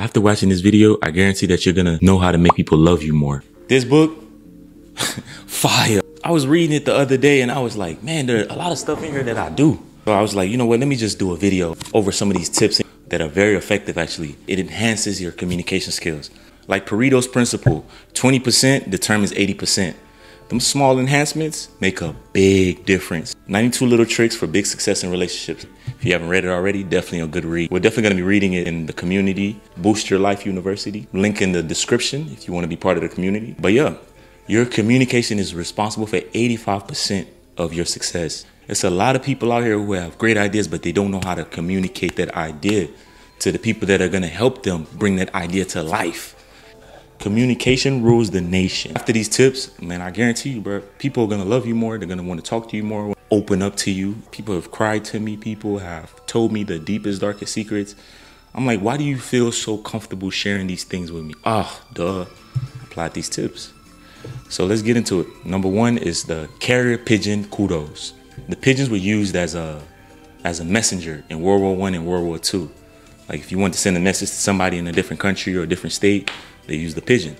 After watching this video, I guarantee that you're gonna know how to make people love you more. This book, fire. I was reading it the other day and I was like, man, there are a lot of stuff in here that I do. So I was like, you know what, let me just do a video over some of these tips that are very effective actually. It enhances your communication skills. Like Pareto's principle, 20% determines 80%. Them small enhancements make a big difference. 92 little tricks for big success in relationships. If you haven't read it already, definitely a good read. We're definitely gonna be reading it in the community, Boost Your Life University. Link in the description if you wanna be part of the community. But yeah, your communication is responsible for 85% of your success. There's a lot of people out here who have great ideas, but they don't know how to communicate that idea to the people that are gonna help them bring that idea to life. Communication rules the nation. After these tips, man, I guarantee you, bro, people are gonna love you more. They're gonna want to talk to you more, open up to you. People have cried to me. People have told me the deepest, darkest secrets. I'm like, why do you feel so comfortable sharing these things with me? Duh. Applied these tips. So let's get into it. Number one is the carrier pigeon kudos. The pigeons were used as a messenger in World War I and World War II. Like if you want to send a message to somebody in a different country or a different state, they use the pigeon.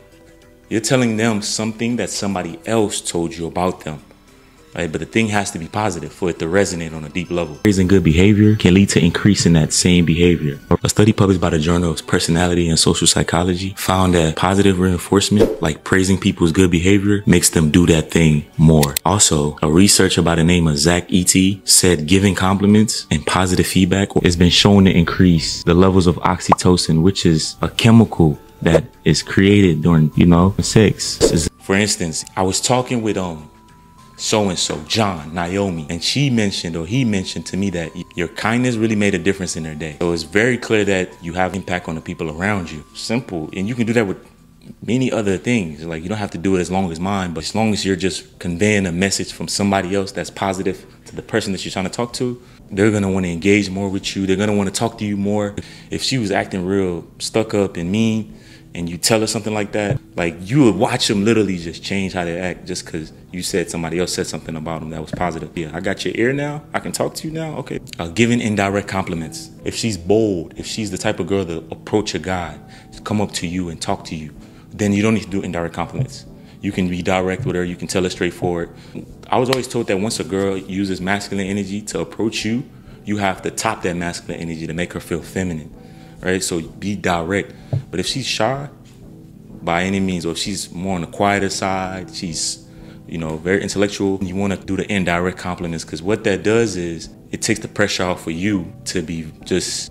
You're telling them something that somebody else told you about them, right? But the thing has to be positive for it to resonate on a deep level. Praising good behavior can lead to increasing that same behavior. A study published by the Journal of Personality and Social Psychology found that positive reinforcement, like praising people's good behavior, makes them do that thing more. Also, a researcher by the name of Zach E.T. said giving compliments and positive feedback has been shown to increase the levels of oxytocin, which is a chemical that is created during, sex. For instance, I was talking with so-and-so, John, Naomi, and she mentioned, or he mentioned to me that your kindness really made a difference in their day. So it's very clear that you have impact on the people around you. Simple. And you can do that with many other things. Like you don't have to do it as long as mine, but as long as you're just conveying a message from somebody else that's positive to the person that you're trying to talk to, they're going to want to engage more with you. They're going to want to talk to you more. If she was acting real stuck up and mean, and you tell her something like that, like you would watch them literally just change how they act just because you said somebody else said something about them that was positive. Yeah, I got your ear now. I can talk to you now. Okay. Giving indirect compliments. If she's bold, if she's the type of girl that approach a guy, to come up to you and talk to you, then you don't need to do indirect compliments. You can be direct with her. You can tell her straightforward. I was always told that once a girl uses masculine energy to approach you, you have to top that masculine energy to make her feel feminine. Right, so be direct. But if she's shy, by any means, or if she's more on the quieter side, she's, very intellectual, you want to do the indirect compliments, because what that does is it takes the pressure off for you to be just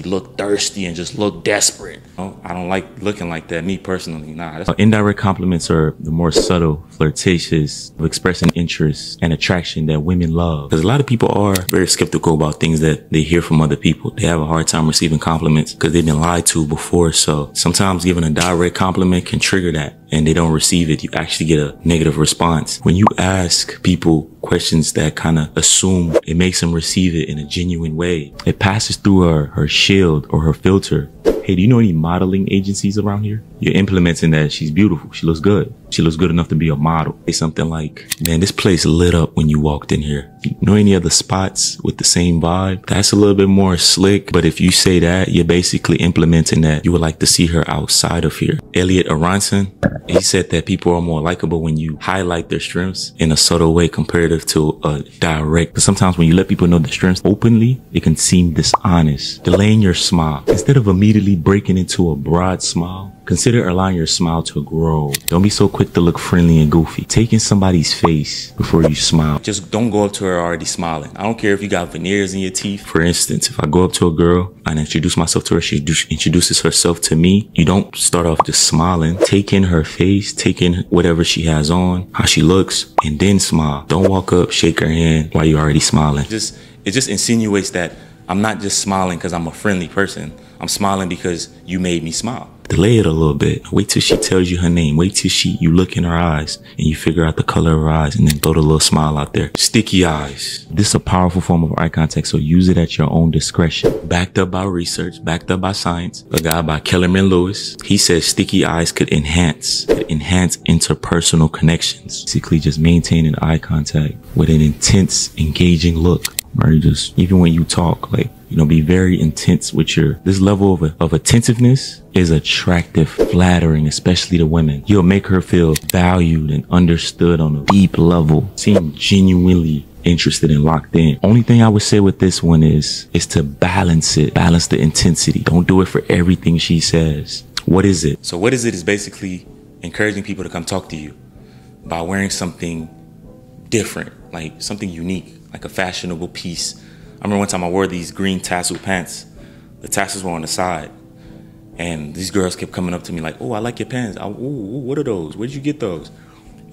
look thirsty and just look desperate. I don't like looking like that, me personally. Nah. Indirect compliments are the more subtle, flirtatious, of expressing interest and attraction that women love. Because a lot of people are very skeptical about things that they hear from other people. They have a hard time receiving compliments because they've been lied to before. So sometimes giving a direct compliment can trigger that, and they don't receive it. You actually get a negative response. When you ask people questions that kind of assume, it makes them receive it in a genuine way. It passes through her shield or her filter. Hey, do you know any modeling agencies around here? You're implementing that she's beautiful. She looks good. She looks good enough to be a model. Say something like, man, this place lit up when you walked in here. You know any other spots with the same vibe? That's a little bit more slick. But if you say that, you're basically implementing that you would like to see her outside of here. Elliot Aronson, he said that people are more likable when you highlight their strengths in a subtle way comparative to a direct. But sometimes when you let people know their strengths openly, it can seem dishonest. Delaying your smile. Instead of immediately breaking into a broad smile, consider allowing your smile to grow. Don't be so quick to look friendly and goofy. Take in somebody's face before you smile. Just don't go up to her already smiling. I don't care if you got veneers in your teeth. For instance, if I go up to a girl and introduce myself to her, she introduces herself to me. You don't start off just smiling. Take in her face, take in whatever she has on, how she looks, and then smile. Don't walk up, shake her hand while you're already smiling. It just insinuates that I'm not just smiling because I'm a friendly person. I'm smiling because you made me smile. Delay it a little bit. Wait till she tells you her name. Wait till you look in her eyes and you figure out the color of her eyes, and then throw the little smile out there. Sticky eyes. This is a powerful form of eye contact, so use it at your own discretion. Backed up by research, backed up by science. A guy by Kellerman Lewis, he says sticky eyes could enhance interpersonal connections. Basically just maintaining eye contact with an intense, engaging look. Right? Just even when you talk, like You know, be very intense with this level of attentiveness is attractive, flattering, especially to women. You'll make her feel valued and understood on a deep level. Seem genuinely interested and locked in. Only thing I would say with this one is to balance it. Balance the intensity. Don't do it for everything she says. What is it? So what is it is basically encouraging people to come talk to you by wearing something different, like something unique, like a fashionable piece. I remember one time I wore these green tassel pants. The tassels were on the side. And these girls kept coming up to me like, oh, I like your pants. Ooh, what are those? Where'd you get those?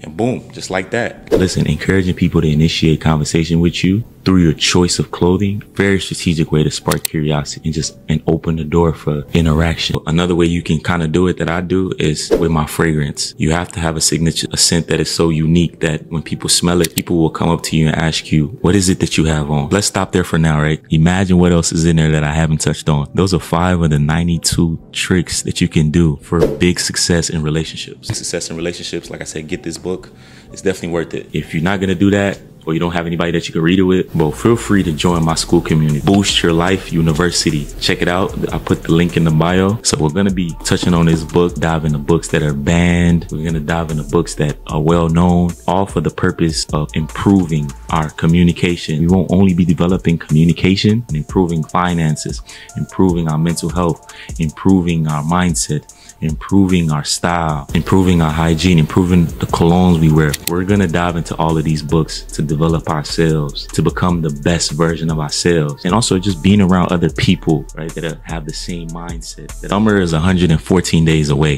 And boom, just like that. Listen, encouraging people to initiate conversation with you through your choice of clothing, very strategic way to spark curiosity and open the door for interaction. Another way you can kind of do it that I do is with my fragrance. You have to have a signature, a scent that is so unique that when people smell it, people will come up to you and ask you, what is it that you have on? Let's stop there for now, right? Imagine what else is in there that I haven't touched on. Those are 5 of the 92 tricks that you can do for big success in relationships. Success in relationships, like I said, get this book. It's definitely worth it. If you're not going to do that, or you don't have anybody that you can read it with, well, feel free to join my school community, Boost Your Life University. Check it out. I put the link in the bio. So we're going to be touching on this book, dive into books that are banned. We're going to dive into books that are well known, all for the purpose of improving our communication. We won't only be developing communication and improving finances, improving our mental health, improving our mindset, improving our style, improving our hygiene, improving the colognes we wear. We're going to dive into all of these books to develop ourselves, to become the best version of ourselves. And also just being around other people, right, that have the same mindset. The summer is 114 days away.